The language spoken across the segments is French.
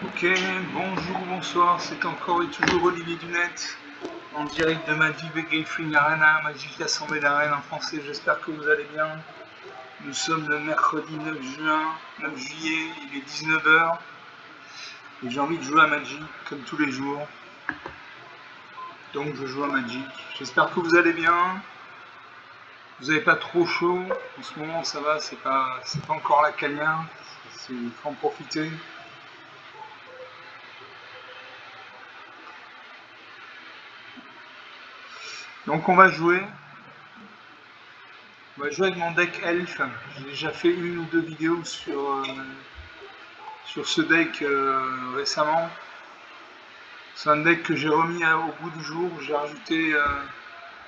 Ok, bonjour, bonsoir, c'est encore et toujours Olivier Dunette, en direct de Magic the Gathering Arena, Magic l'Assemblée d'Arène en français, j'espère que vous allez bien. Nous sommes le mercredi 9 juillet, il est 19h, et j'ai envie de jouer à Magic comme tous les jours. Donc je joue à Magic, j'espère que vous allez bien. Vous n'avez pas trop chaud, en ce moment ça va, c'est pas encore la cagnard, il faut en profiter. Donc on va jouer avec mon deck Elf. J'ai déjà fait une ou deux vidéos sur ce deck récemment. C'est un deck que j'ai remis au bout du jour. J'ai rajouté...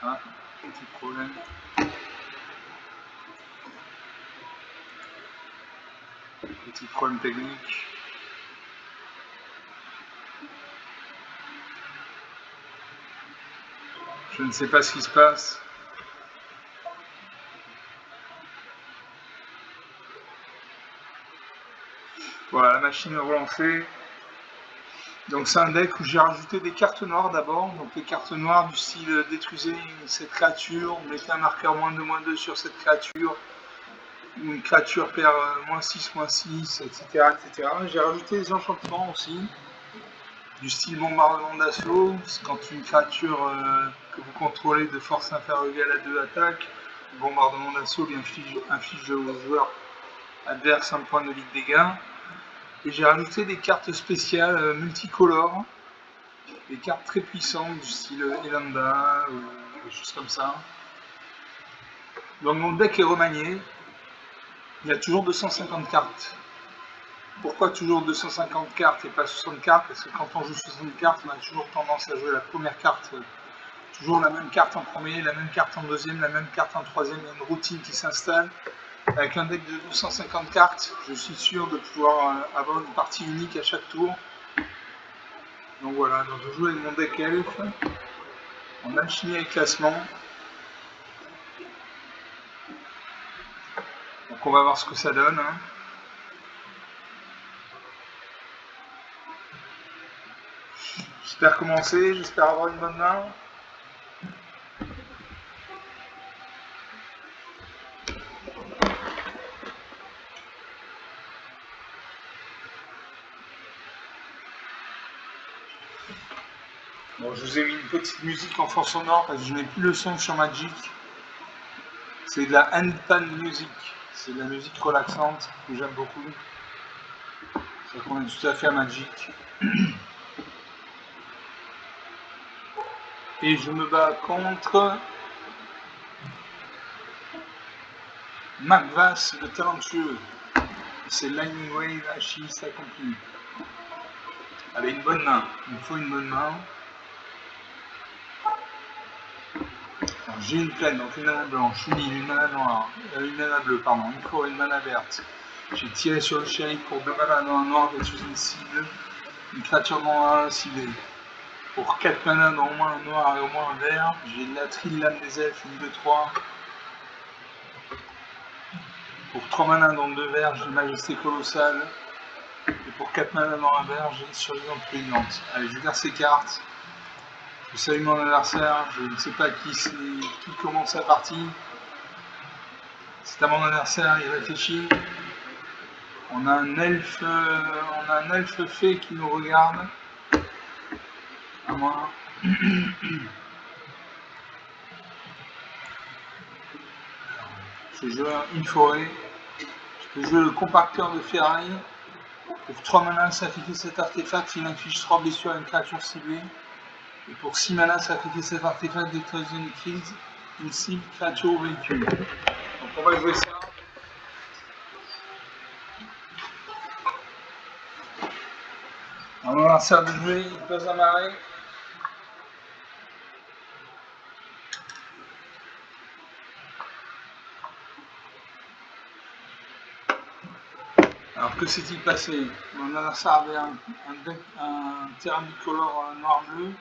Ah, petit problème. Petit problème technique. Je ne sais pas ce qui se passe. Voilà, la machine est relancée. Donc c'est un deck où j'ai rajouté des cartes noires d'abord. Donc les cartes noires du style détruisez cette créature, mettez un marqueur -2/-2 sur cette créature, ou une créature perd -6/6, etc. etc. J'ai rajouté des enchantements aussi, du style bombardement d'assaut. Quand une créature que vous contrôlez de force inférieure ou égale à 2 attaque, le bombardement d'assaut lui inflige aux joueurs adverses un point de vie de dégâts. Et j'ai rajouté des cartes spéciales multicolores, des cartes très puissantes du style Elanda, des choses comme ça. Donc mon deck est remanié. Il y a toujours 250 cartes. Pourquoi toujours 250 cartes et pas 60 cartes? Parce que quand on joue 60 cartes, on a toujours tendance à jouer la première carte, toujours la même carte en premier, la même carte en deuxième, la même carte en troisième. Il y a une routine qui s'installe. Avec un deck de 250 cartes, je suis sûr de pouvoir avoir une partie unique à chaque tour. Donc voilà, donc je joue avec mon deck Elf, en alchimie et classement. Donc on va voir ce que ça donne. J'espère commencer, j'espère avoir une bonne main. Bon, je vous ai mis une petite musique en fond sonore parce que je n'ai plus le son sur Magic. C'est de la handpan music. C'est de la musique relaxante que j'aime beaucoup. Ça correspond tout à fait à Magic. Et je me bats contre Magvas le talentueux. C'est Lightning Wave Achis accompli. Avec une bonne main. Il me faut une bonne main. J'ai une plaine, donc une mana blanche, une mana noire, une mana bleue, pardon, une forêt, une mana verte. J'ai tiré sur le shérif pour 2 mana dans un noir versus une cible, une créature noire ciblée. Pour 4 mana dans au moins un noir et au moins un vert, j'ai la Trille Lame des Elfes, une 2-3. Pour 3 mana dans 2 verts, j'ai Majesté Colossale. Et pour 4 mana dans un vert, j'ai Survivante Présidente. Allez, je garde ces cartes. Je salue mon adversaire, je ne sais pas qui commence la partie. C'est à mon adversaire, il réfléchit. On a un elfe fée qui nous regarde. À moi. Je joue une forêt. Je peux jouer le compacteur de Ferraille. Pour 3 mana, sacrifier cet artefact, il inflige 3 blessures à une créature ciblée. Et pour 6 mana, sacrifier cet artefact, détruire une cible, créature ou véhicule. Donc on va jouer ça. On va lancer de jouer, il pose un marais. Alors que s'est-il passé? Mon adversaire avait un terrain bicolore noir-bleu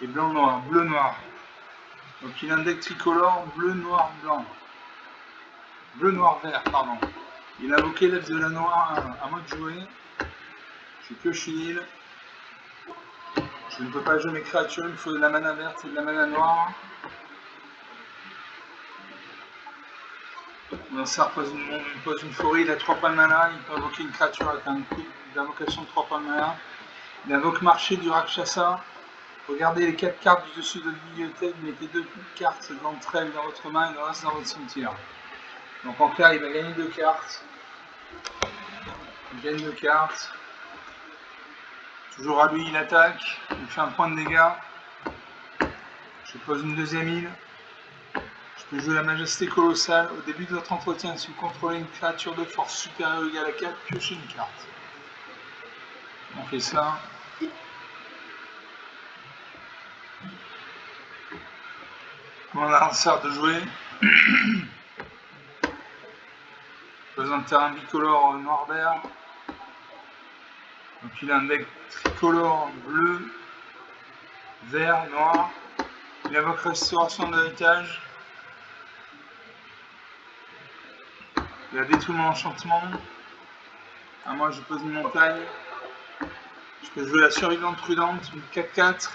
et blanc-noir, bleu-noir. Donc il a un deck tricolore bleu-noir-blanc. Bleu-noir-vert, pardon. Il a invoqué l'elfe de la noire à moi de jouer. Je pioche une île. Je ne peux pas jouer mes créatures, il faut de la mana verte et de la mana noire. Mon ça pose une forêt, il a 3 points de mana, il peut invoquer une créature avec un coup d'invocation de 3 points de mana. Il invoque marché du Rakshasa. Regardez les 4 cartes du dessus de votre bibliothèque, mettez 2 cartes d'entre elles dans votre main et le reste dans votre cimetière. Donc en clair, il va gagner 2 cartes. Il gagne 2 cartes. Toujours à lui, il attaque. Il fait un point de dégâts. Je pose une deuxième île. Je peux jouer la majesté colossale. Au début de votre entretien, si vous contrôlez une créature de force supérieure ou égale à 4, piochez une carte. On fait ça. Mon lanceur de jouer. Pose un terrain bicolore noir-vert. Donc il a un deck tricolore bleu, vert, noir. Il invoque restauration d'héritage. Il a détruit mon enchantement. À moi je pose une montagne. Je peux jouer la survivante prudente, une 4-4.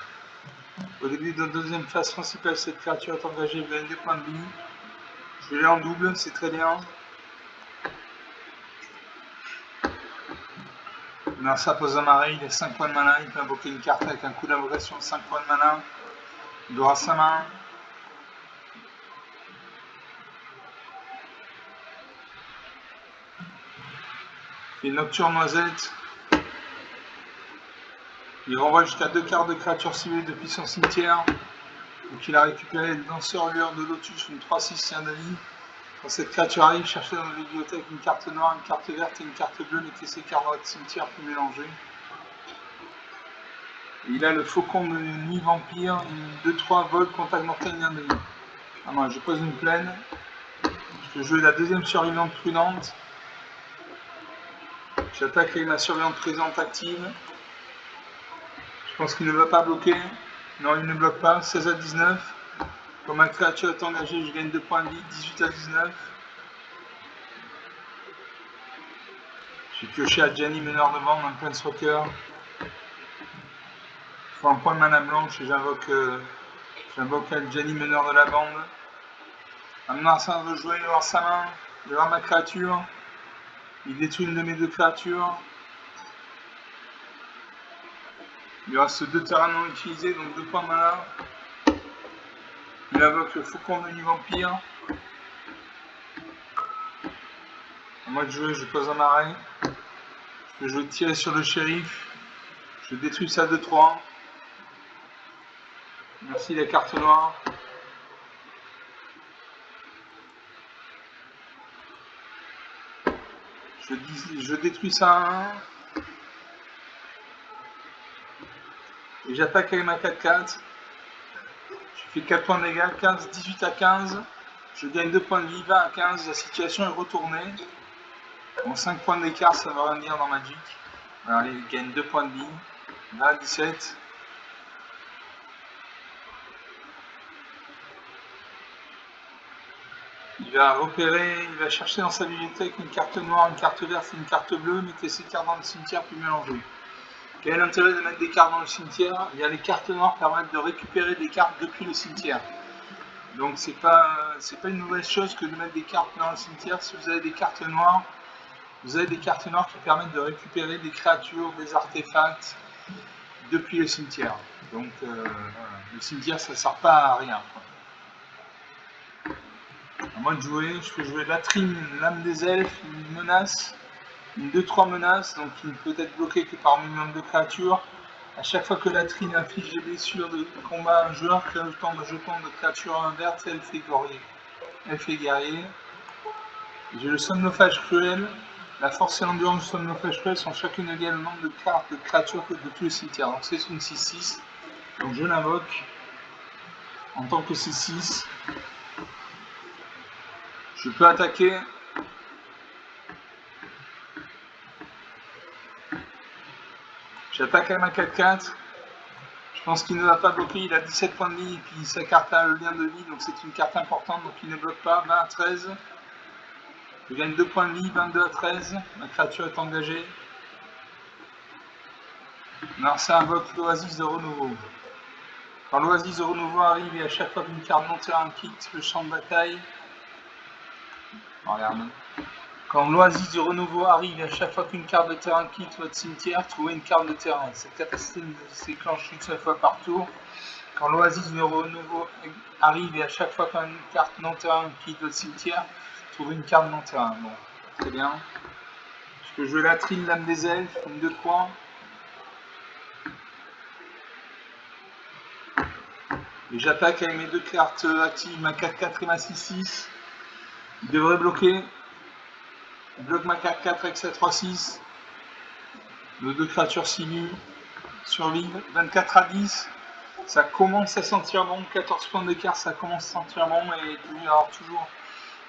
Au début de la deuxième phase principale, cette créature est engagée, vous gagnez 2 points de vie. Je l'ai en double, c'est très bien. Ça pose un marais, il a 5 points de mana, il peut invoquer une carte avec un coup d'invocation de 5 points de mana. Il aura sa main. Il fait Nocturne Noisette. Il renvoie jusqu'à 2 cartes de créatures ciblées depuis son cimetière. Donc il a récupéré le danseur lueur de Lotus, une 3-6 tient de vie. Quand cette créature arrive, cherchez dans la bibliothèque une carte noire, une carte verte et une carte bleue, mettez ces cartes dans votre cimetière puis mélangez. Et il a le faucon de nuit vampire, une 2-3 vol, contact mortel, lien de vie. Moi je pose une plaine. Je peux jouer la deuxième survivante prudente. J'attaque avec ma survivante présente active. Je pense qu'il ne va pas bloquer. Non, il ne bloque pas. 16 à 19. Quand ma créature est engagée, je gagne 2 points de vie. 18 à 19. J'ai pioché à Gianni meneur de bande, un Planeswalker. Il faut un point de mana blanche et j'invoque à Gianni meneur de la bande. Maintenant, ça veut jouer, il va avoir sa main. Il va avoir ma créature. Il détruit une de mes 2 créatures. Il reste 2 terrains non utilisés, donc 2 points de mana. Il invoque le faucon de nuit vampire. À moi de jouer, je pose un marais. Je peux jouer tirer sur le shérif. Je détruis ça 2-3. Merci la carte noire. Je détruis ça à 1. Et j'attaque avec ma 4-4. Je fais 4 points de dégâts, 15, 18 à 15. Je gagne 2 points de vie, 20 à 15. La situation est retournée. Bon, 5 points d'écart, ça ne veut rien dire dans Magic. Alors, allez, il gagne 2 points de vie. 20 à 17. Il va repérer, il va chercher dans sa bibliothèque une carte noire, une carte verte et une carte bleue. Mettez ces cartes dans le cimetière puis mélangez. Quel est l'intérêt de mettre des cartes dans le cimetière? Il y a les cartes noires permettent de récupérer des cartes depuis le cimetière. Donc c'est pas une mauvaise chose que de mettre des cartes dans le cimetière. Si vous avez des cartes noires, vous avez des cartes noires qui permettent de récupérer des créatures, des artefacts depuis le cimetière. Donc le cimetière ça sert pas à rien. À moi de jouer, je peux jouer Latrine, l'âme des elfes, une menace, une 2-3 menaces, donc qui ne peut être bloquée que par minimum de créatures. A chaque fois que Latrine inflige des blessures de combat à un joueur, crée autant de jetons de créatures inverses, elfes et guerrier. J'ai le somnophage cruel. La force et l'endurance du somnophage cruel sont chacune égales au nombre de cartes de créatures de tous les cimetières. Donc c'est une 6-6. Donc je l'invoque en tant que 6-6. Je peux attaquer. J'attaque à ma 4-4. Je pense qu'il ne va pas bloquer. Il a 17 points de vie. Et puis sa carte a le lien de vie. Donc c'est une carte importante. Donc il ne bloque pas. 20 à 13. Je gagne 2 points de vie. 22 à 13. Ma créature est engagée. Ça invoque l'oasis de renouveau. Quand l'oasis de renouveau arrive et à chaque fois qu'une carte non terrain quitte le champ de bataille, regarde. Quand l'oasis du renouveau arrive et à chaque fois qu'une carte de terrain quitte votre cimetière, trouvez une carte de terrain. Cette capacité se déclenche une seule fois par tour. Quand l'oasis du renouveau arrive et à chaque fois qu'une carte non terrain quitte votre cimetière, trouvez une carte non terrain. Bon, très bien. Je peux jouer la trine, lame des elfes, une 2 points. Et j'attaque avec mes 2 cartes actives, ma 4-4 et ma 6-6. Il devrait bloquer. Il bloque ma 4-4 avec sa 3-6. Nos 2 créatures civiles survivent. 24 à 10. Ça commence à sentir bon. 14 points d'écart, ça commence à sentir bon. Et il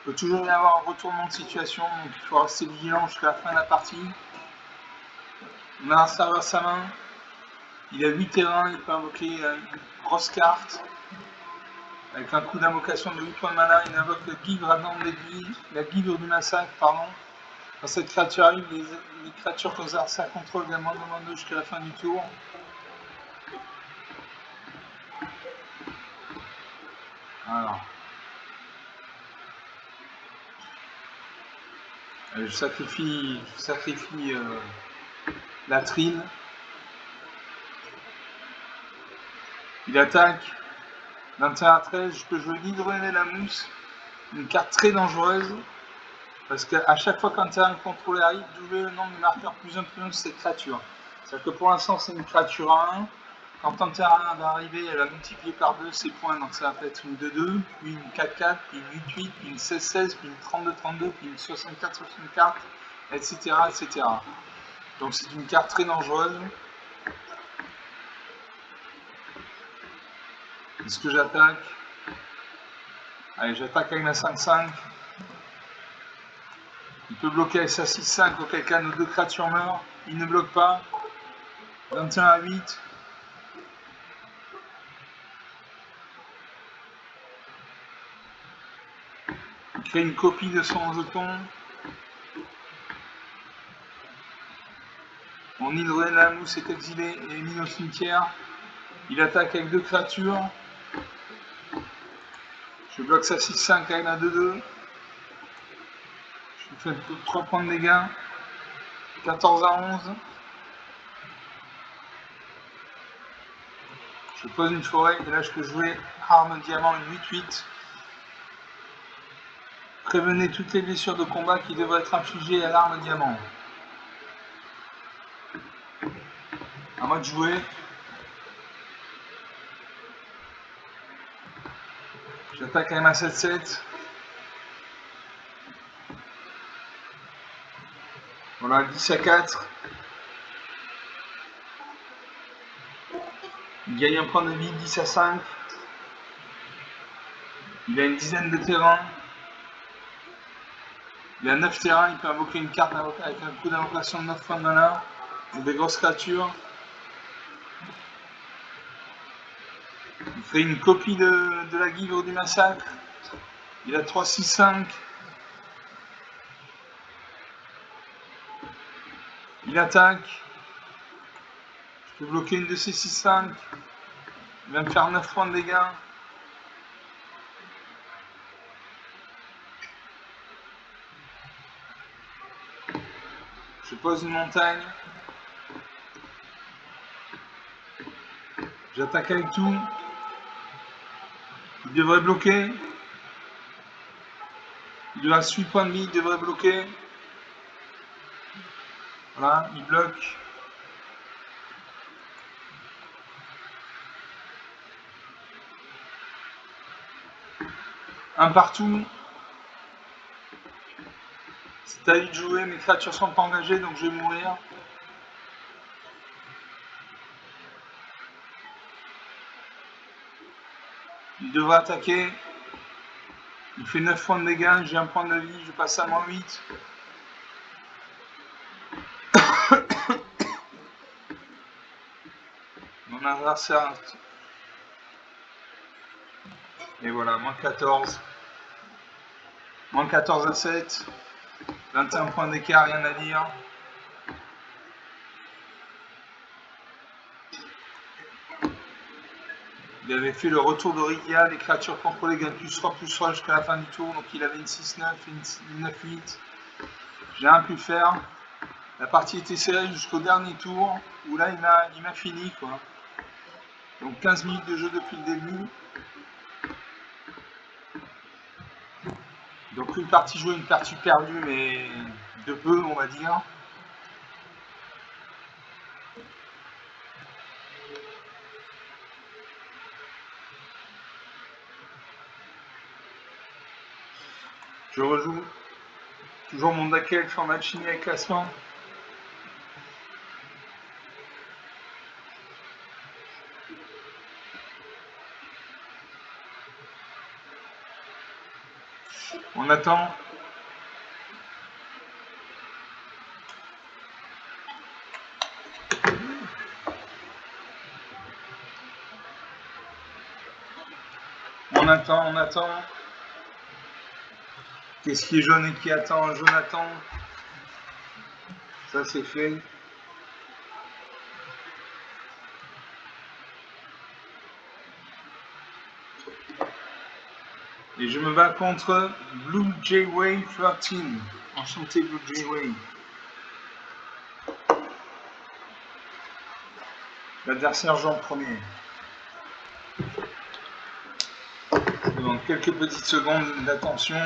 peut toujours y avoir un retournement de situation. Donc il faut rester vigilant jusqu'à la fin de la partie. On a un serveur à sa main. Il a 8 terrains. Il peut invoquer une grosse carte. Avec un coup d'invocation de 8 points de mana, il invoque le Givre la Givre du massacre, pardon. Quand cette créature arrive, les créatures que ça contrôle gagnent moins de 2 jusqu'à la fin du tour. Alors. Je sacrifie la trine. Il attaque. 21 à 13, je peux jouer l'hydroéné la mousse. Une carte très dangereuse. Parce qu'à chaque fois qu'un terrain contrôlé arrive, doublez le nombre de marqueurs plus un de cette créature. C'est-à-dire que pour l'instant, c'est une créature à 1. Quand un terrain va arriver, elle va multiplier par 2 ses points. Donc ça va être une 2-2, puis une 4-4, puis une 8-8, puis une 16-16, puis une 32-32, puis une 64-64, etc., etc. Donc c'est une carte très dangereuse. Est-ce que j'attaque? Allez, j'attaque avec ma 5-5. Il peut bloquer avec sa 6-5, auquel cas nos 2 créatures meurent. Il ne bloque pas. 21 à 8. Il crée une copie de son jeton. Mon hydroène la mousse est exilé et est mis au cimetière. Il attaque avec 2 créatures. Je bloque sa 6-5 avec la 2-2. Je fais 3 points de dégâts. 14 à 11. Je pose une forêt et là je peux jouer arme diamant une 8-8. Prévenez toutes les blessures de combat qui devraient être infligées à l'arme diamant. À moi de jouer. J'attaque avec ma 7-7. Voilà, 10 à 4. Il gagne un point de vie, 10 à 5. Il a une dizaine de terrains. Il a 9 terrains, il peut invoquer une carte avec un coup d'invocation de 9 points de mana. Ou des grosses créatures. Il fait une copie de la Givre du massacre. Il a 3-6-5. Il attaque. Je peux bloquer une de ces 6-5. Il va me faire 9 points de dégâts. Je pose une montagne. J'attaque avec tout. Il devrait bloquer. Il lui reste 8 points de vie, il devrait bloquer. Voilà, il bloque. Un partout. C'est à lui de jouer, mes créatures sont pas engagées, donc je vais mourir. Il devrait attaquer. Il fait 9 points de dégâts, j'ai un point de vie, je passe à moins 8. Mon adversaire. Et voilà, moins 14. Moins 14 à 7. 21 points d'écart, rien à dire. Il avait fait le retour de Rigia, les créatures contrôlées gagnent +3/+3 jusqu'à la fin du tour, donc il avait une 6-9 et une 9-8. J'ai rien pu faire. La partie était serrée jusqu'au dernier tour, où là il m'a fini quoi. Donc 15 minutes de jeu depuis le début. Donc une partie jouée, une partie perdue, mais de peu on va dire. Je rejoue toujours mon deck elf en machine avec classement. On attend. On attend. Qu'est-ce qui est jaune et qui attend? Jonathan. Ça c'est fait. Et je me bats contre Blue Jay Way 13. Enchanté Blue Jay Way. L'adversaire joue en premier. Je demande quelques petites secondes d'attention.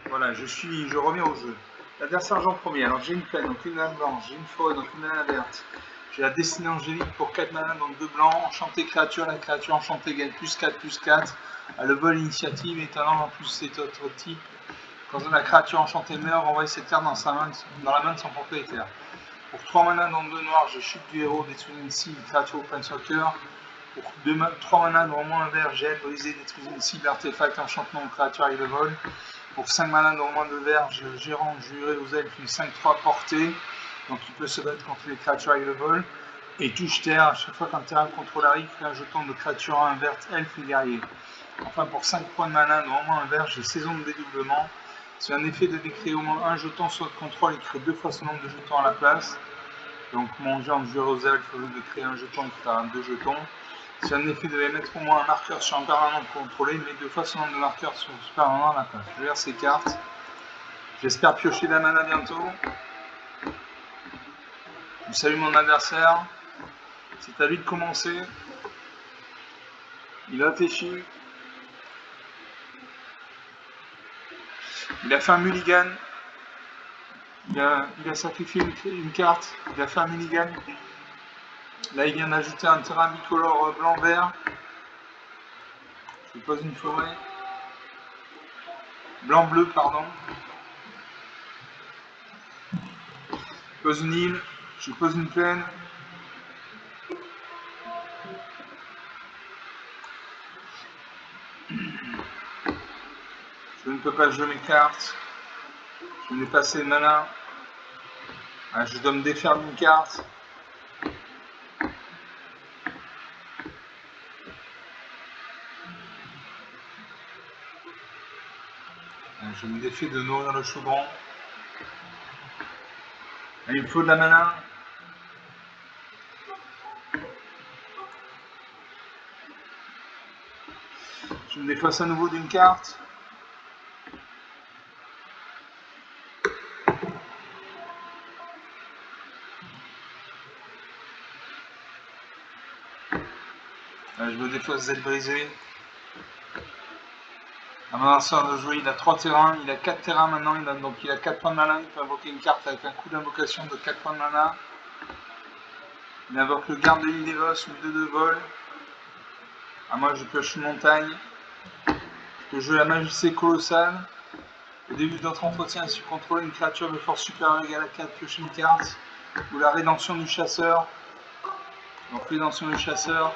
Voilà, je reviens au jeu. L'adversaire joue en premier. Alors j'ai une plaine, donc une mana blanche. J'ai une forêt, donc une mana verte. J'ai la destinée angélique pour 4 mana, donc 2 blancs. Enchanté créature, la créature enchantée gagne +4/+4. À le vol initiative, étonnant en plus cet autre type. Quand la créature enchantée meurt, envoie cette carte dans la main de son propriétaire. Pour 3 mana dans 2 noirs, j'ai chute du héros, détruire une cible, créature au planeswalker. Pour 3 mana dans moins un vert, j'ai brisé, détruire une cible, artefact, enchantement ou créature avec le vol. Pour 5 mana dans moins de vert, j'ai le gérant juré aux elfes une 5/3 portée. Donc il peut se battre contre les créatures avec le vol. Et touche terre, à chaque fois qu'un terrain contrôle arrive, crée un jeton de créature verte, elfe et guerrier. Enfin pour 5 points de mana dans au moins un vert, j'ai saison de dédoublement. Si un effet devait créer au moins un jeton sur le contrôle, il crée 2 fois ce nombre de jetons à la place. Donc mon géant juré aux elfes, au lieu de créer un jeton, il fera 2 jetons. Si un effet devait mettre au moins un marqueur sur un permanent contrôlé, il met 2 fois ce nombre de marqueurs sur ce permanent à la place. Je gère ces cartes. J'espère piocher la mana bientôt. Je salue mon adversaire. C'est à lui de commencer. Il a réfléchi. Il a fait un mulligan. Il a sacrifié une carte. Il a fait un mulligan. Là, il vient d'ajouter un terrain bicolore blanc-vert. Je pose une forêt. Blanc-bleu, pardon. Je pose une île. Je pose une plaine. Je ne peux pas jouer mes cartes. Je n'ai pas assez de mana. Je dois me défaire d'une carte. Je me défie de nourrir le chaudron. Il me faut de la mana. Je me défausse à nouveau d'une carte. Je me défausse Z brisé. À mon lanceur de jouer, il a 3 terrains, il a 4 terrains maintenant, donc il a 4 points de mana, il peut invoquer une carte avec un coup d'invocation de 4 points de mana. Il invoque le garde de l'île d'Evos ou 2 de vol. Moi je pioche une montagne. Je peux jouer la magicée colossale. Au début de notre entretien, si vous contrôlez une créature de force supérieure égale à 4, piochez une carte. Ou la rédemption du chasseur. Donc rédemption du chasseur.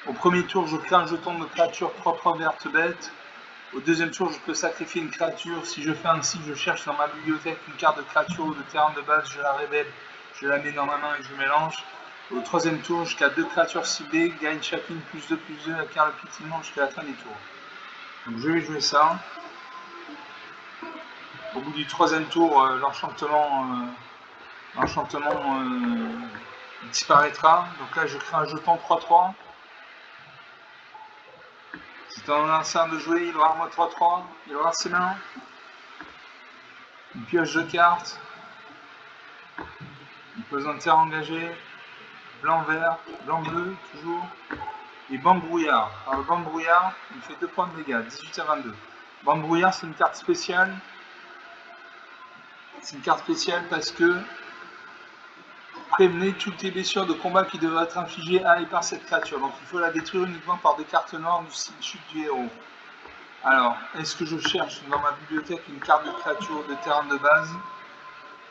Au premier tour, je crée un jeton de créature 3/3 verte bête. Au deuxième tour, je peux sacrifier une créature. Si je fais ainsi, je cherche dans ma bibliothèque une carte de créature ou de terrain de base, je la révèle, je la mets dans ma main et je mélange. Au troisième tour, jusqu'à 2 créatures ciblées, gagne chacune +2/+2, acquiert le piétinement jusqu'à la fin des tours. Donc je vais jouer ça. Au bout du troisième tour, l'enchantement disparaîtra. Donc là, je crée un jeton 3/3. Si ton adversaire de jouer, il aura un mode 3-3, il aura ses mains, une pioche de cartes, une pesant de terre engagée, blanc-vert, blanc-bleu, toujours, et banc brouillard. Alors le banc brouillard, il fait 2 points de dégâts, 18 à 22. Banc brouillard, c'est une carte spéciale. C'est une carte spéciale parce que prévenez toutes les blessures de combat qui devraient être infligées à et par cette créature. Donc il faut la détruire uniquement par des cartes noires du style chute du héros. Alors, est-ce que je cherche dans ma bibliothèque une carte de créature de terrain de base,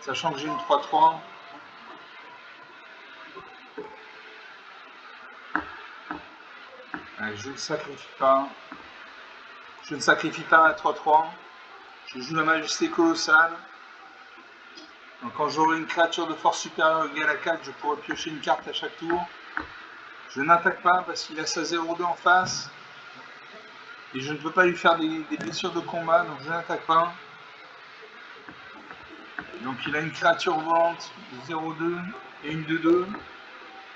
sachant que j'ai une 3-3. Allez, je ne sacrifie pas. Je ne sacrifie pas la 3-3. Je joue la majesté colossale. Donc quand j'aurai une créature de force supérieure égale à 4, je pourrai piocher une carte à chaque tour. Je n'attaque pas parce qu'il a sa 0-2 en face. Et je ne peux pas lui faire des blessures de combat, donc je n'attaque pas. Donc il a une créature volante de 0-2 et une 2-2.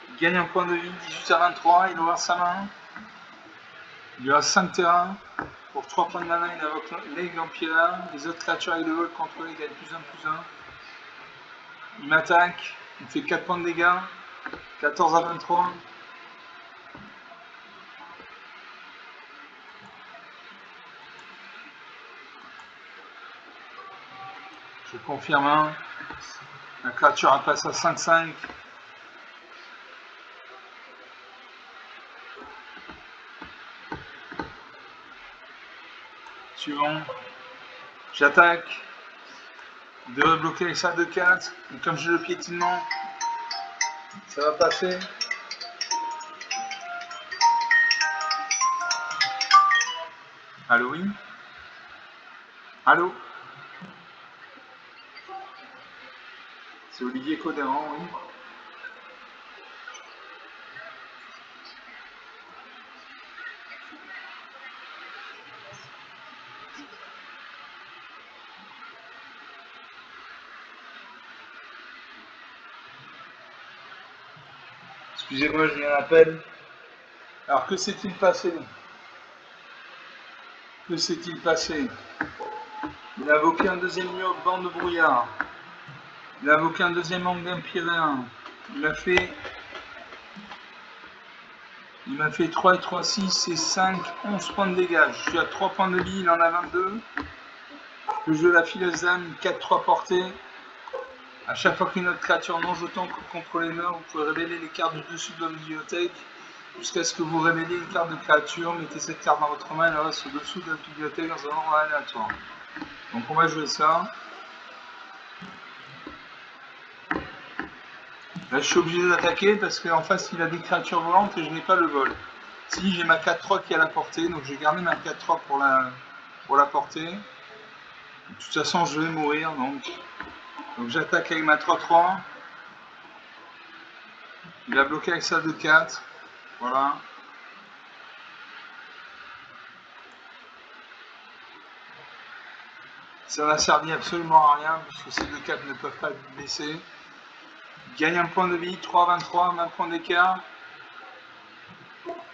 Il gagne un point de vie, 18 à 23, il aura sa main. Il aura 5 terrains. Pour 3 points de mana, il invoque l'aigle empire. Les autres créatures avec le vol contrôlé gagnent +1/+1. Il m'attaque, il fait 4 points de dégâts, 14 à 23. Je confirme un. La créature elle passe à 5-5. Suivant. J'attaque. Il devrait bloquer avec ça de 4. Et comme j'ai le piétinement, ça va passer. Allô, oui? Allô? C'est Olivier Codéran, oui. Excusez-moi, je viens d'appel. Alors, que s'est-il passé? Que s'est-il passé? Il a invoqué un deuxième mur de bande de brouillard. Il a invoqué un deuxième angle impérien. Il m'a fait 3 et 3, 6 et 5, 11 points de dégâts. Je suis à 3 points de vie, il en a 22. Le jeu la philosame, 4-3 portée. À chaque fois qu'une autre créature non jetant contre les meurt, vous pouvez révéler les cartes du dessus de votre bibliothèque. Jusqu'à ce que vous révéliez une carte de créature, mettez cette carte dans votre main et elle reste au-dessous de la bibliothèque dans un ordre aléatoire. Donc on va jouer ça. Là je suis obligé d'attaquer parce qu'en face il a des créatures volantes et je n'ai pas le vol. Si j'ai ma 4-3 qui est à la portée, donc j'ai gardé ma 4-3 pour la portée. De toute façon je vais mourir donc j'attaque avec ma 3-3. Il a bloqué avec sa 2-4. Voilà. Ça n'a servi absolument à rien puisque ces 2-4 ne peuvent pas être blessés. Il gagne un point de vie, 3-23, 20 points d'écart.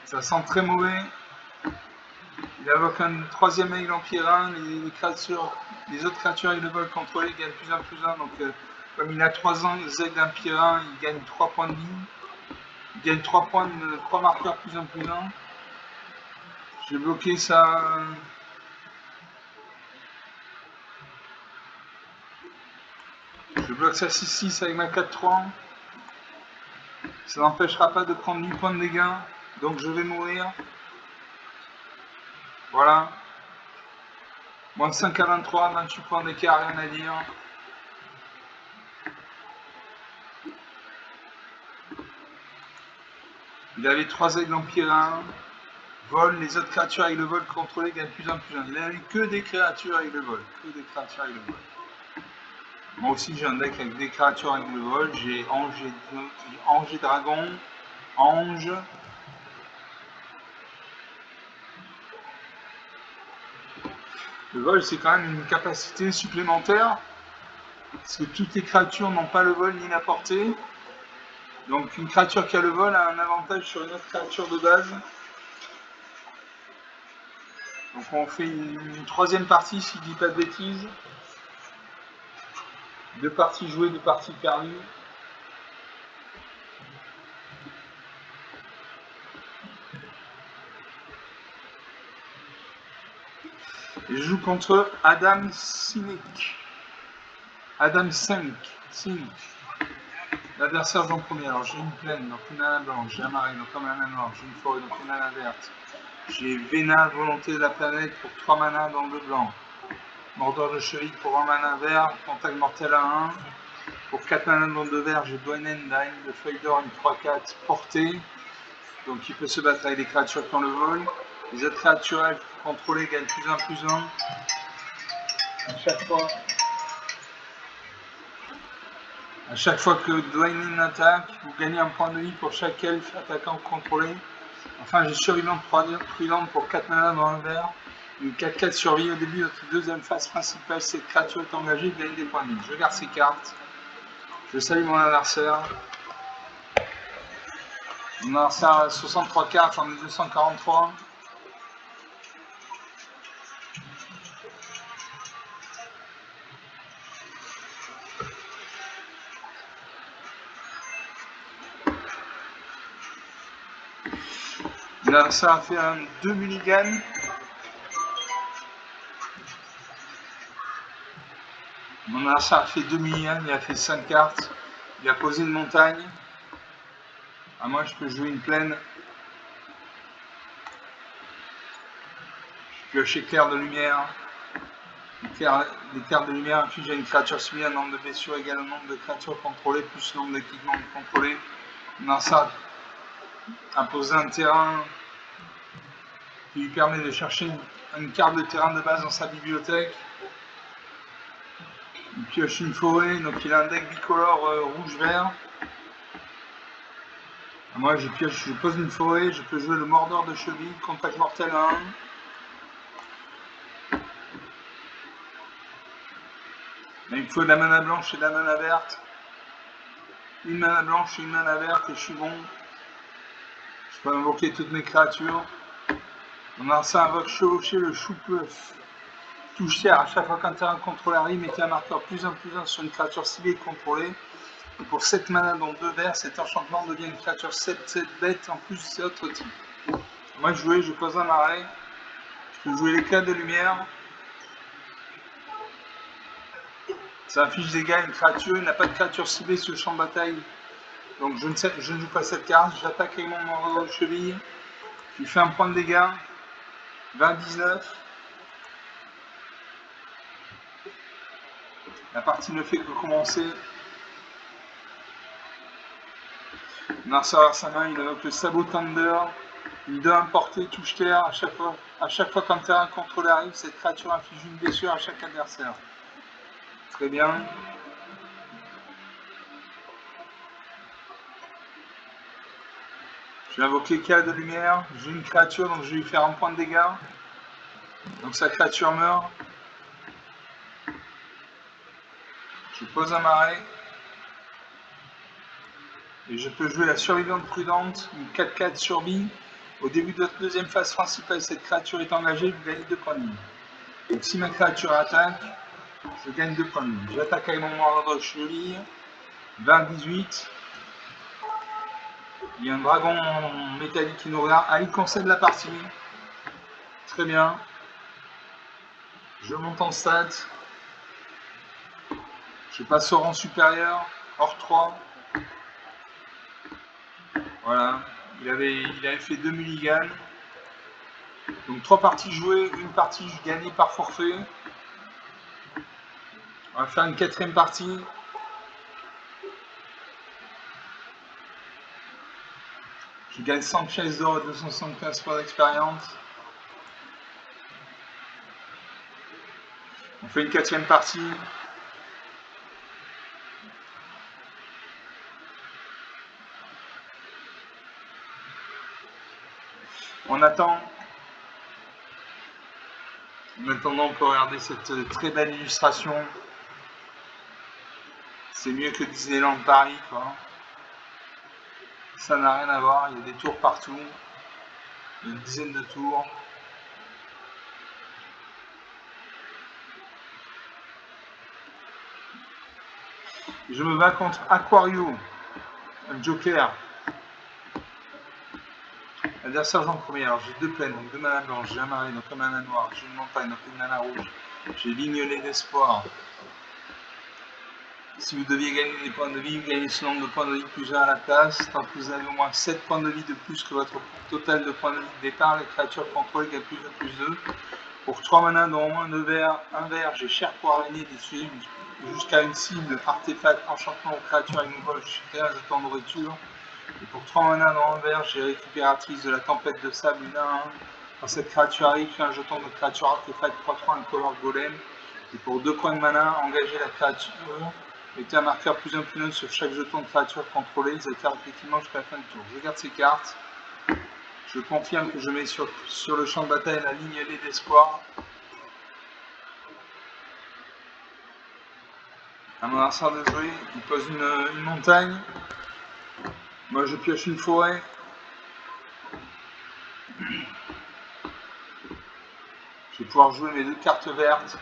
Ça sent très mauvais. Il invoque un troisième aigle empyrin. Les autres créatures avec le vol contrôlé gagnent +1/+1. Donc comme il a 3 ans, les aigles empyrins, il gagne 3 points de vie. Il gagne 3 marqueurs +1/+1. J'ai bloqué ça. Je bloque ça 6-6 avec ma 4-3. Ça n'empêchera pas de prendre 8 points de dégâts. Donc je vais mourir. Voilà. Moins 5 à 23, 28 points d'écart, rien à dire. Il avait 3 aigles empyrins. Vol, les autres créatures avec le vol contrôlé gagnent +1/+1. Il n'avait que des créatures avec le vol. Que des créatures avec le vol. Moi aussi j'ai un deck avec des créatures avec le vol. J'ai ange et dragon. Ange. Le vol c'est quand même une capacité supplémentaire. Parce que toutes les créatures n'ont pas le vol ni la portée. Donc une créature qui a le vol a un avantage sur une autre créature de base. Donc on fait une troisième partie, si je dis pas de bêtises. 2 parties jouées, 2 parties perdues. Et je joue contre Adam Sinek. Adam Sink. L'adversaire joue en premier. Alors j'ai une plaine, donc une mana blanche. J'ai un marais, donc un mana noir. J'ai une forêt, donc une mana verte. J'ai Vena, volonté de la planète, pour 3 mana dans le blanc. Mordor de cheville pour 1 mana vert. Contact mortel à 1. Pour 4 mana dans 2 verts, j'ai Dwayne de feuille d'or, une 3-4 portée. Donc il peut se battre avec des créatures qui ont le vol. Les autres créatures contrôlées gagnent +1/+1. À chaque fois que Dwayne attaque, vous gagnez un point de vie pour chaque elfe attaquant contrôlé. Enfin, j'ai survivante prudente pour 4 mana dans un vert. Une 4-4 survie au début de notre deuxième phase principale. Cette créature est engagée, vous gagnez des points de vie. Je garde ces cartes. Je salue mon adversaire. Mon adversaire a 63 cartes, j'en ai 243. Là, ça a fait un 2 mulligans. Mon adversaire a fait 2 mulligans, il a fait 5 cartes. Il a posé une montagne. À moi, je peux jouer une plaine. Je pioche éclair de lumière. L'éclair de lumière inflige à une créature subie un nombre de blessures égal au nombre de créatures contrôlées plus le nombre d'équipements contrôlés. Mon adversaire a posé un terrain qui lui permet de chercher une carte de terrain de base dans sa bibliothèque. Il pioche une forêt, donc il a un deck bicolore rouge-vert. Moi je pose une forêt, je peux jouer le Mordor de cheville, contact mortel à 1. Mais il me faut de la mana blanche et de la mana verte. Une mana blanche et une mana verte et je suis bon. Je peux invoquer toutes mes créatures. On a ça, invoque chevaucher le chou-pleuf. Touche terre, à chaque fois qu'un terrain contrôle arrive, mettez un marqueur +1/+1 sur une créature ciblée et contrôlée. Et pour 7 mana dans 2 verts, cet enchantement devient une créature 7/7 bête en plus c'est autre type. Moi je pose un marais. Je peux jouer l'éclat de lumière. Ça affiche des dégâts à une créature, il n'a pas de créature ciblée sur le champ de bataille. Donc je ne joue pas cette carte, j'attaque avec mon Mordor de cheville. Je lui fais un point de dégâts. 20-19. La partie ne fait que commencer. Narcer sa main, il invoque le Sabot Thunder. Une 2-1 portée, touche terre. À chaque fois qu'un terrain contrôlé arrive, cette créature inflige une blessure à chaque adversaire. Très bien. Je vais invoquer l'éclat de lumière. J'ai une créature, donc je vais lui faire un point de dégâts. Donc sa créature meurt. Je pose un marais. Et je peux jouer la survivante prudente, une 4-4 survie. Au début de notre deuxième phase principale, cette créature est engagée, vous gagnez 2 points de vie. Donc si ma créature attaque, je gagne 2 points de vie. J'attaque avec mon Mordor de cheville. 20-18. Il y a un dragon métallique qui nous regarde. Ah, il concède la partie. Très bien. Je monte en stats. Je passe au rang supérieur. Hors 3. Voilà. Il avait fait 2 mulligans. Donc 3 parties jouées, une partie gagnée par forfait. On va faire une 4e partie. Je gagne 100 pièces d'or et 275 points d'expérience. On fait une 4e partie. On attend. En attendant, on peut regarder cette très belle illustration. C'est mieux que Disneyland Paris, quoi. Ça n'a rien à voir, il y a des tours partout. Une dizaine de tours. Je me bats contre Aquario, un joker. Adversaire en première, j'ai 2 plaines, donc 2 manas blanches, j'ai un marais, donc un mana noir, j'ai une montagne, donc une mana rouge, j'ai Lignolet d'espoir. Si vous deviez gagner des points de vie, vous gagnez ce nombre de points de vie plus 1 à la place. Tant que vous avez au moins 7 points de vie de plus que votre total de points de vie de départ, les créatures contrôlées gagnent plus 2. Pour 3 manas, dont au moins 2 verts, 1 vert, j'ai Chair pour araignée, des jusqu'à une cible, artefact, enchantement ou créature avec une vol, je crée un jeton de retour. Et pour 3 manas, dans 1 vert, j'ai Récupératrice de la tempête de sable, une 1-1. Quand cette créature arrive, fait un jeton de créature artefact 3-3, un color golem. Et pour 2 points de mana, engagez la créature. Mettez un marqueur +1/+1 sur chaque jeton de créature contrôlée. Ils alternent effectivement jusqu'à la fin du tour. Je garde ces cartes. Je confirme que je mets sur le champ de bataille la ligne L d'espoir. À mon adversaire de jouer, il pose une montagne. Moi je pioche une forêt. Je vais pouvoir jouer mes 2 cartes vertes.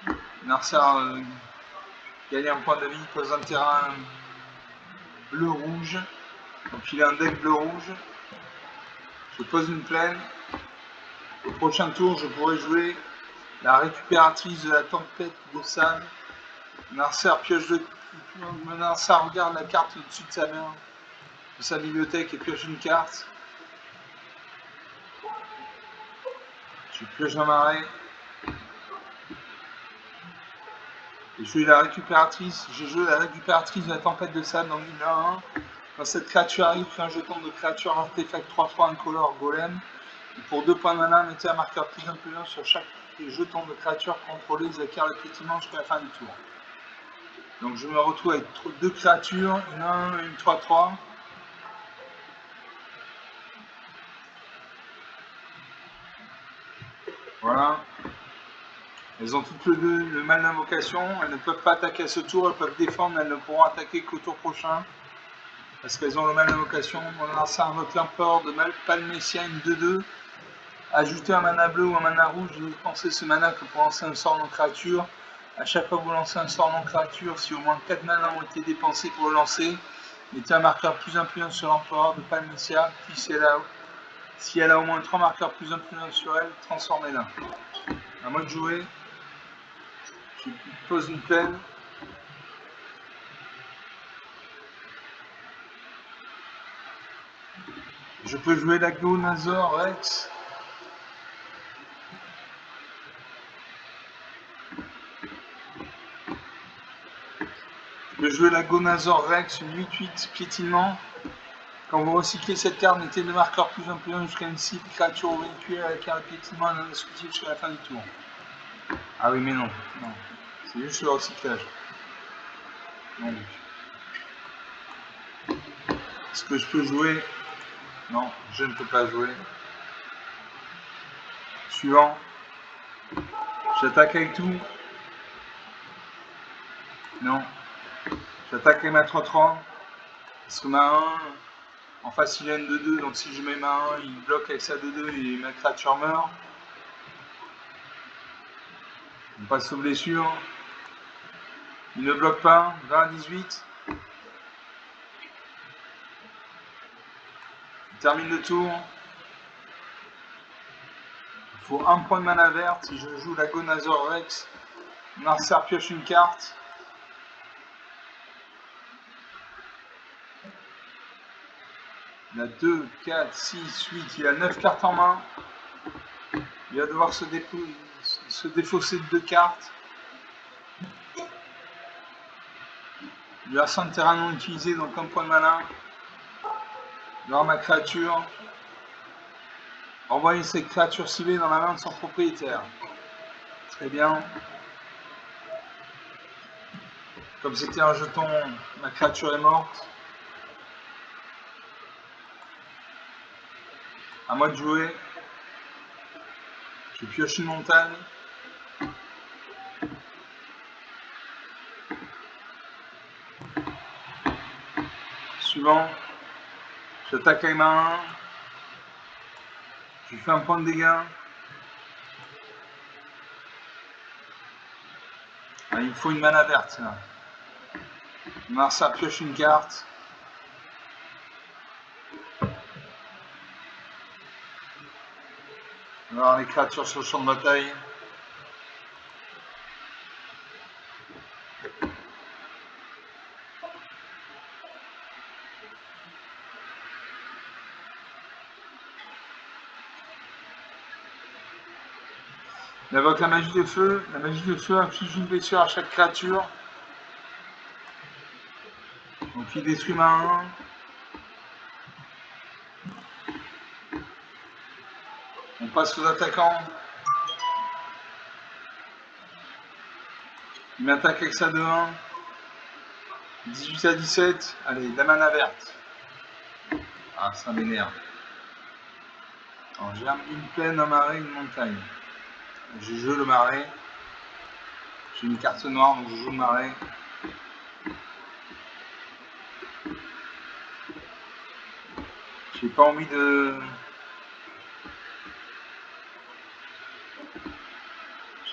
L'adversaire gagne un point de vie, il pose un terrain bleu-rouge. Donc il a un deck bleu-rouge. Je pose une plaine. Au prochain tour, je pourrai jouer la Récupératrice de la tempête de sable. L'adversaire regarde la carte au-dessus de sa main, de sa bibliothèque, et pioche une carte. Je pioche un marais. Et je joue la Récupératrice. Je joue la Récupératrice de la tempête de sable dans l'île 1. Quand cette créature arrive, fait un jeton de créature artefact 3-3 incolore golem. Et pour 2 points de mana, mettez un marqueur +1/+1 sur chaque jeton de créature contrôlée. Ils acquièrent effectivement jusqu'à la fin du tour. Donc je me retrouve avec 2 créatures, une 1 et une 3-3. Voilà. Elles ont toutes les 2 le mal d'invocation. Elles ne peuvent pas attaquer à ce tour, elles peuvent défendre, mais elles ne pourront attaquer qu'au tour prochain. Parce qu'elles ont le mal d'invocation. Mon adversaire invoque l'empereur de Palmessia, une 2-2. Ajoutez un mana bleu ou un mana rouge, vous dépensez ce mana que pour lancer un sort non créature. A chaque fois que vous lancez un sort non créature, si au moins 4 mana ont été dépensés pour le lancer, mettez un marqueur +1/+1 sur l'empereur de Palmessia, puis si elle a au moins 3 marqueurs +1/+1 sur elle, transformez-la. À moi de jouer. Je pose une plaine. Je peux jouer la Gonazor Rex. Je peux jouer la Gonazor Rex, une 8-8 piétinement. Quand vous recyclez cette carte, mettez le marqueur +1/+1 jusqu'à une cible, créature ou véhicule avec un piétinement et un indiscutible jusqu'à la fin du tour. Ah oui, mais non. Non. C'est juste le recyclage. Donc. Est-ce que je peux jouer? Non, je ne peux pas jouer. Suivant. J'attaque avec tout. Non. J'attaque avec ma 3-3. Parce que ma 1, en face il a une 2-2, donc si je mets ma 1, il bloque avec sa 2-2 et ma créature meurt. On passe aux blessures. Il ne bloque pas. 20-18. Il termine le tour. Il faut 1 point de mana verte. Si je joue la Gonazor Rex, Narcer pioche une carte. Il a 2, 4, 6, 8. Il a 9 cartes en main. Il va devoir se défausser de 2 cartes. Il lui reste un terrain non utilisé, donc 1 point de mana. Dans ma créature. Envoyer cette créature ciblée dans la main de son propriétaire. Très bien. Comme c'était un jeton, ma créature est morte. À moi de jouer. Je pioche une montagne. Suivant. J'attaque avec ma 1. Je lui fais 1 point de dégâts. Ah, il faut une mana verte là. Marsa pioche une carte. On va voir les créatures sur le champ de bataille. Il invoque la magie de feu. La magie de feu inflige une blessure à chaque créature. Donc il détruit ma 1. On passe aux attaquants. Il m'attaque avec sa 2-1. 18 à 17. Allez, la mana verte. Ah, ça m'énerve. Alors j'ai une plaine, un marais, une montagne. Je joue le marais. J'ai une carte noire, donc je joue le marais. J'ai pas envie de...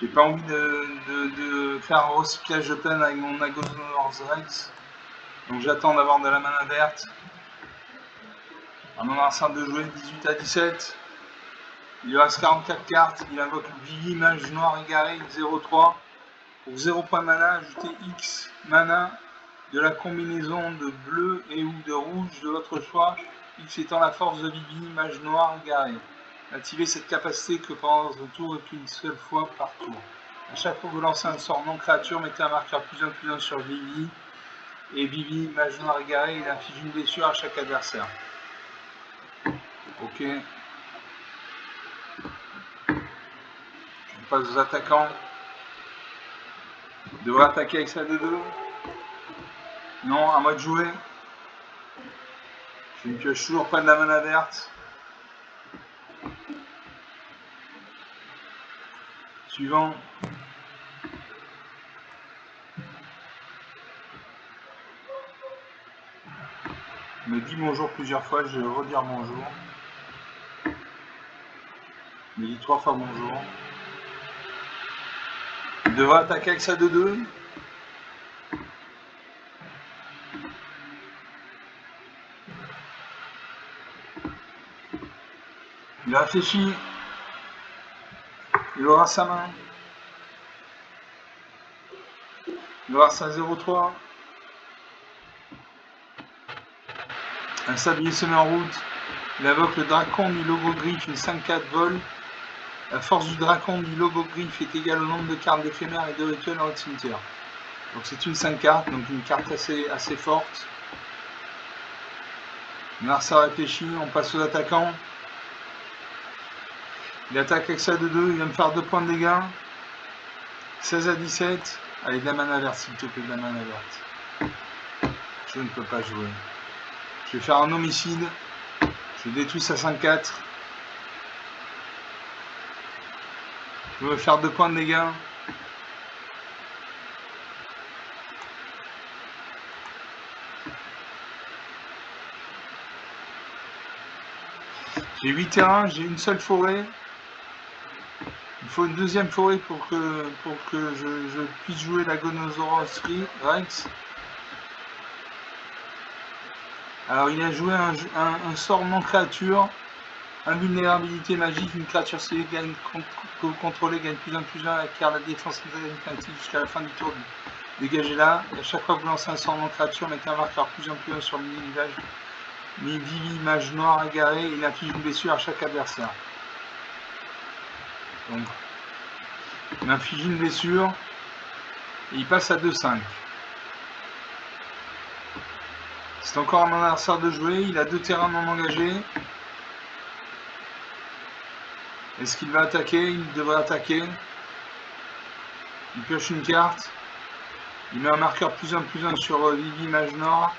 J'ai pas envie de faire un recyclage de peine avec mon Agonor's Rex. Donc j'attends d'avoir de la mana verte. À mon arsenal de jouer 18 à 17. Il lui reste 44 cartes. Il invoque Vivi, Mage Noir égaré, 0-3. Pour 0 points de mana, ajoutez X mana de la combinaison de bleu et ou de rouge de votre choix. X étant la force de Vivi, Mage Noir égaré. Activez cette capacité que pendant votre tour et qu'une seule fois par tour. A chaque fois que vous lancez un sort non créature, mettez un marqueur +1/+1 sur Vivi. Et Vivi, Mage Noir égaré, il inflige une blessure à chaque adversaire. Ok. Je passe aux attaquants. Il devrait attaquer avec sa 2-2. Non, à moi de jouer. Je ne pioche toujours pas de la mana verte. Suivant. Il me dit bonjour plusieurs fois, je vais redire bonjour. Il me dit 3 fois bonjour. Il devrait attaquer avec sa 2-2. Il réfléchit. Il aura sa main. Il aura sa 0-3. Un sablier se met en route. Il invoque le Dracon du Logogriffe, une 5-4 vol. La force du Dracon du Logogriffe est égale au nombre de cartes d'éphémères et de rituels dans votre cimetière. Donc c'est une 5 cartes, donc une carte assez forte. Narsa réfléchit, on passe aux attaquants. Il attaque avec sa 2-2, il va me faire 2 points de dégâts. 16 à 17. Allez, de la mana verte, s'il te plaît, de la mana verte. Je ne peux pas jouer. Je vais faire un homicide. Je détruis sa 5-4. Je vais faire 2 points de dégâts. J'ai 8 terrains, j'ai une seule forêt. Il faut une deuxième forêt pour que je puisse jouer la Gonosaurus Rex. Alors il a joué un sort non créature. Invulnérabilité magique, une créature ciblée que vous contrôlez gagne +1/+1 acquiert la défense instinctive jusqu'à la fin du tour. Dégagez là. Et à chaque fois que vous lancez un sort non créature, mettez un marqueur +1/+1 sur le mini-village. Vivi, Mage Noir égaré, et il inflige une blessure à chaque adversaire. Donc, il inflige une blessure et il passe à 2-5. C'est encore à mon adversaire de jouer, il a 2 terrains non engagés. Est-ce qu'il va attaquer? Il devrait attaquer. Il pioche une carte. Il met un marqueur +1/+1 sur Vivi, Mage Noir.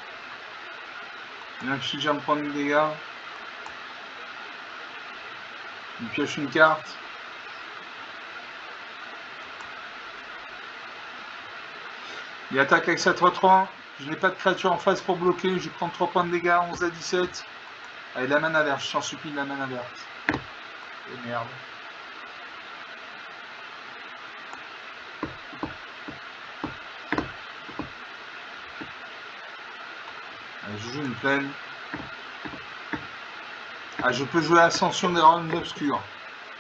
Il inflige un point de dégâts. Il pioche une carte. Il attaque avec sa 3-3. Je n'ai pas de créature en face pour bloquer. Je prends 3 points de dégâts, 11 à 17. Allez, la mana verte, je t'en supplie, de la mana verte. Et merde. Je joue une plaine. Ah, je peux jouer Ascension des Royaumes Obscurs.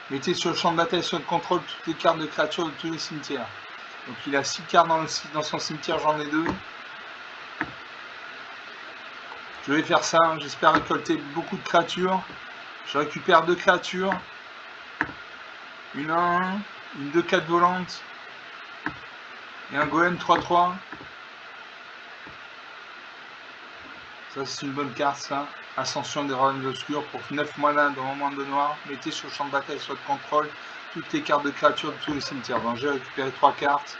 Mettez sur le champ de bataille sur le contrôle toutes les cartes de créatures de tous les cimetières. Donc il a 6 cartes dans son cimetière, j'en ai 2. Je vais faire ça, j'espère récolter beaucoup de créatures. Je récupère 2 créatures. Une 1-1, une 2-4 volante. Et un golem 3-3. Ça c'est une bonne carte ça. Ascension des Royaumes Obscurs pour 9 mana dans le moment de noir. Mettez sur le champ de bataille sur le contrôle toutes les cartes de créatures de tous les cimetières. Donc j'ai récupéré 3 cartes.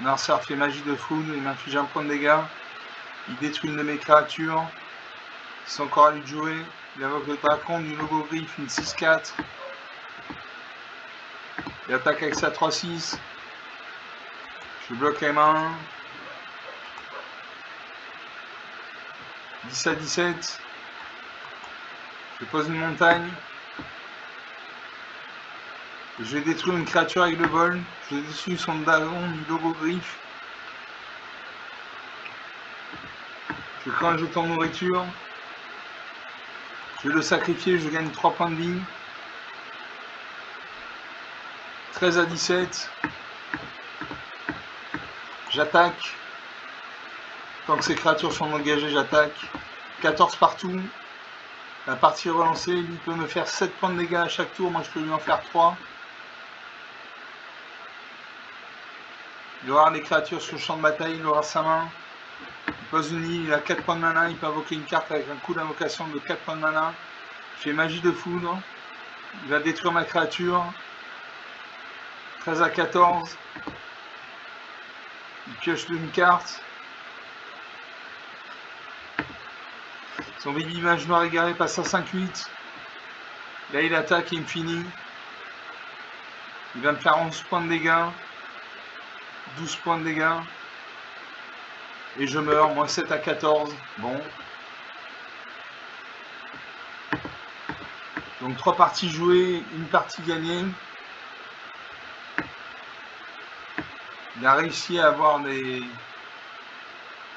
Narcer fait magie de foudre, il m'inflige 1 point de dégâts. Il détruit une de mes créatures. C'est encore à lui de jouer. Il invoque le dragon du logogriffe, une 6-4. Il attaque avec sa 3-6. Je bloque les mains. 10 à 17. Je pose une montagne. Je vais détruire une créature avec le vol. Je détruis son dragon du logogriffe. Je prends un jeton de nourriture. Je vais le sacrifier, je gagne 3 points de vie. 13 à 17. J'attaque. Tant que ces créatures sont engagées, j'attaque. 14 partout. La partie est relancée. Il peut me faire 7 points de dégâts à chaque tour. Moi, je peux lui en faire 3. Il aura les créatures sur le champ de bataille. Il aura sa main. Il pose une île. Il a 4 points de mana. Il peut invoquer une carte avec un coup d'invocation de 4 points de mana. Je fais magie de foudre. Il va détruire ma créature. 13 à 14. Il pioche une carte. Son baby mage noir égaré passe à 5-8. Là il attaque et il me finit. Il va me faire 11 points de dégâts. 12 points de dégâts. Et je meurs, moins 7 à 14. Bon. Donc 3 parties jouées, une partie gagnée. Il a réussi à avoir des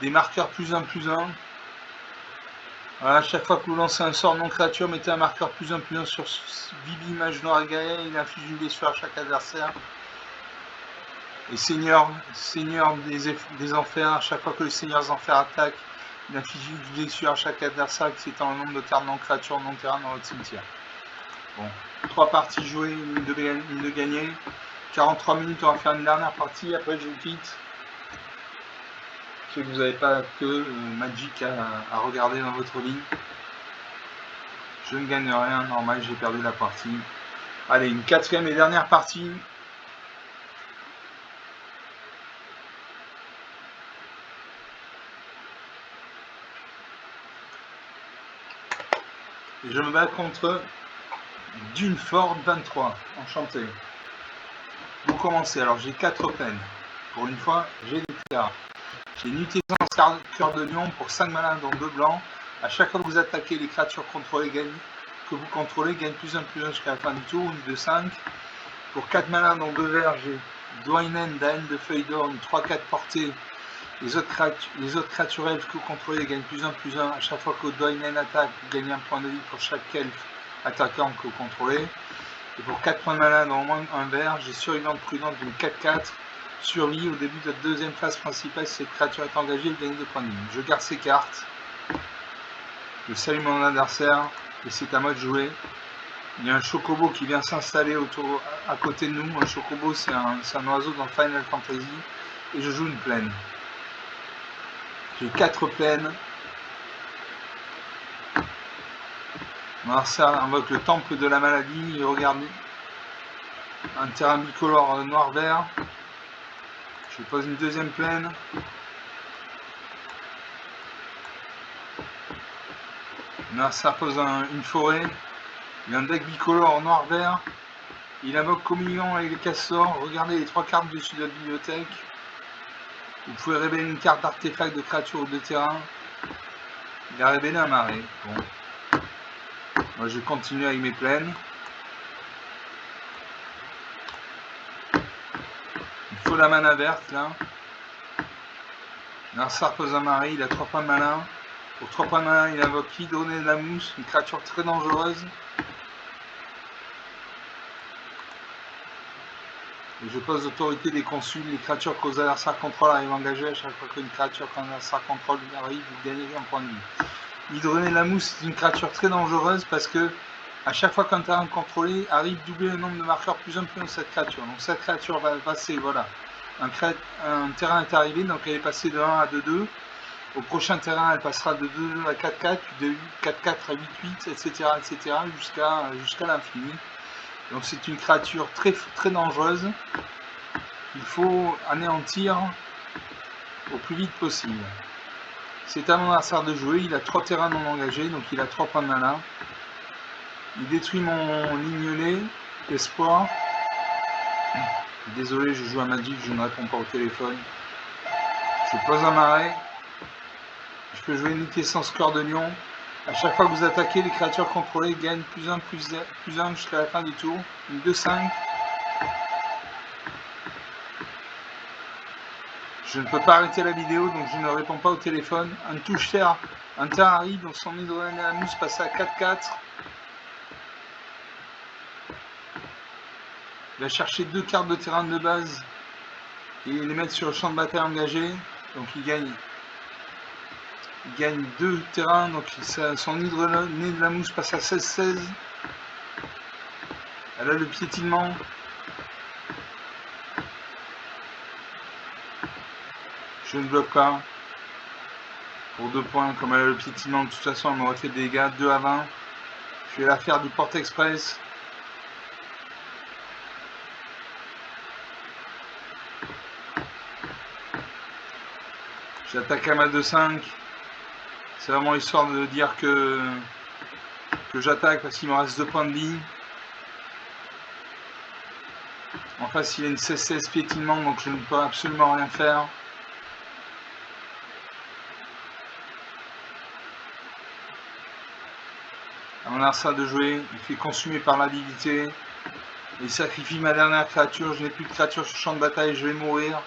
marqueurs +1/+1. Voilà, à chaque fois que vous lancez un sort non créature, mettez un marqueur +1/+1 sur Bibi Mage Noir égaré. Il inflige une blessure à chaque adversaire. Et Seigneur des Enfers, à chaque fois que le Seigneur des Enfers attaque, il inflige une blessure à chaque adversaire qui étend le nombre de cartes non créatures non terrain dans votre cimetière. Bon, 3 parties jouées, une de gagnée. 43 minutes, on va faire une dernière partie, après je vous quitte. Je sais que vous n'avez pas que Magic à regarder dans votre vie. Je ne gagne rien, normal, j'ai perdu la partie. Allez, une 4e et dernière partie. Et je me bats contre Duneford 23, enchanté. Vous commencez, alors j'ai 4 peines. Pour une fois, j'ai des cartes. J'ai une mutation cœur de lion pour 5 mana dans 2 blancs. À chaque fois que vous attaquez les créatures contrôlées que vous contrôlez, gagne +1/+1 jusqu'à la fin du tour, une de 5. Pour 4 mana dans 2 verts, j'ai Dwaynen, Daen de feuille d'or, une 3-4 portée. Les autres créatures elfes que vous contrôlez gagnent +1/+1. À chaque fois que Dwaynen attaque, vous gagnez un point de vie pour chaque elfe attaquant que vous contrôlez. Et pour 4 points de mana dans au moins un vert, j'ai Survivante Prudente d'une 4-4. Survie au début de la deuxième phase principale, si cette créature est engagée, elle gagne 2 points de vie. Je garde ces cartes. Je salue mon adversaire et c'est à moi de jouer. Il y a un chocobo qui vient s'installer à côté de nous. Un chocobo, c'est un oiseau dans Final Fantasy. Et je joue une plaine. J'ai 4 plaines. Marcel invoque le temple de la maladie. Et regarde un terrain bicolore noir-vert. Je pose une deuxième plaine. Marcel pose une forêt. Il y a un deck bicolore noir-vert. Il invoque Communion avec les castors. Regardez les 3 cartes dessus de la bibliothèque. Vous pouvez révéler une carte d'artefact de créature ou de terrain. Il a révélé un marais. Bon. Moi je continue avec mes plaines. Il faut la mana verte là. Narsar pose un marais, il a 3 points de mana. Pour 3 points de mana, il invoque Hydroné de la Mousse, une créature très dangereuse. Et je pose l'autorité des consuls. Les créatures que vos adversaires contrôlent arrivent engagées. À chaque fois qu'une créature qu'un adversaire contrôle arrive, vous gagnez un point de vie. Hydroné de la Mousse, c'est une créature très dangereuse parce que à chaque fois qu'un terrain contrôlé arrive, doubler le nombre de marqueurs plus 1 plus 1 de cette créature. Donc cette créature va passer, voilà. Un terrain est arrivé, donc elle est passée de 1 à 2-2. Au prochain terrain, elle passera de 2-2 à 4-4, de 4-4 à 8-8, etc. jusqu'à l'infini. Donc c'est une créature très, très dangereuse qu'il faut anéantir au plus vite possible. C'est à mon adversaire de jouer, il a 3 terrains non engagés, donc il a 3 points de mana. Il détruit mon lignelet, espoir. Désolé, je joue à Magic, je ne réponds pas au téléphone. Je pose un marais. Je peux jouer une essence cœur de lion. À chaque fois que vous attaquez, les créatures contrôlées gagnent plus 1 jusqu'à la fin du tour. Une 2-5. Je ne peux pas arrêter la vidéo, donc je ne réponds pas au téléphone. Un touche-terre, un terrain arrive, donc son Hydroné de la Mousse passe à 4-4. Il va chercher 2 cartes de terrain de base et les mettre sur le champ de bataille engagé. Donc il gagne 2 terrains, donc son Hydroné de la Mousse passe à 16-16. Elle a le piétinement. Je ne bloque pas. Pour 2 points, comme elle a le piétinement, de toute façon elle m'aurait fait des dégâts, 2 à 20. Je vais la faire du porte-express. J'attaque à ma 2-5. C'est vraiment histoire de dire que j'attaque parce qu'il me reste 2 points de vie. En face il y a une 16-16 piétinement, donc je ne peux absolument rien faire. À mon adversaire de jouer, il fait consumer par l'avidité. Il sacrifie ma dernière créature, je n'ai plus de créature sur le champ de bataille, je vais mourir.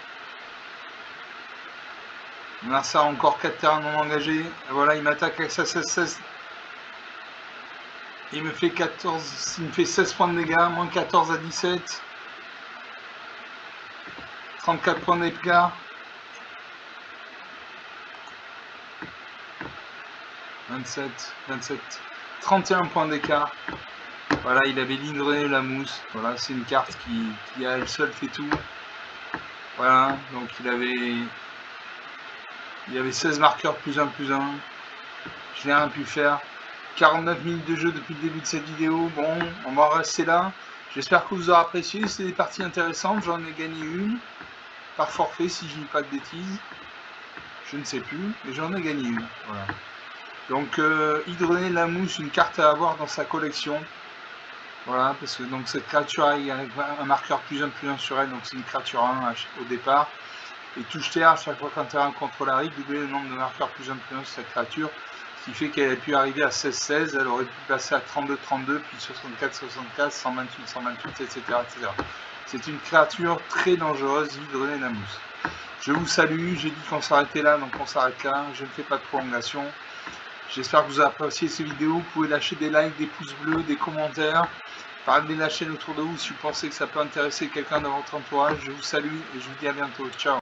Mon adversaire a encore 4 terrains non engagés. Et voilà, il m'attaque avec sa 16-16. Il me fait 14, il me fait 16 points de dégâts, moins 14 à 17. 34 points de dégâts. 27, 31 points d'écart. Voilà, il avait l'Hydroné de la Mousse. Voilà, c'est une carte qui à elle seule fait tout. Voilà, donc il avait 16 marqueurs plus 1 plus 1. Je n'ai rien pu faire. 49 minutes de jeu depuis le début de cette vidéo. Bon, on va en rester là. J'espère que vous aurez apprécié. C'est des parties intéressantes. J'en ai gagné une. Par forfait, si je ne dis pas de bêtises. Je ne sais plus, mais j'en ai gagné une. Voilà. Donc, Hydroné de la Mousse, une carte à avoir dans sa collection. Voilà, parce que donc cette créature a un marqueur plus 1 sur elle, donc c'est une créature 1 au départ. Et touche terre, à chaque fois qu'un terrain contrôle arrive, doubler le nombre de marqueurs plus 1 sur cette créature. Ce qui fait qu'elle a pu arriver à 16-16, elle aurait pu passer à 32-32, puis 64-64, 128-128, etc. C'est une créature très dangereuse, Hydroné de la Mousse. Je vous salue, j'ai dit qu'on s'arrêtait là, donc on s'arrête là, je ne fais pas de prolongation. J'espère que vous avez apprécié ces vidéos, vous pouvez lâcher des likes, des pouces bleus, des commentaires. Parlez de la chaîne autour de vous si vous pensez que ça peut intéresser quelqu'un dans votre entourage. Je vous salue et je vous dis à bientôt. Ciao.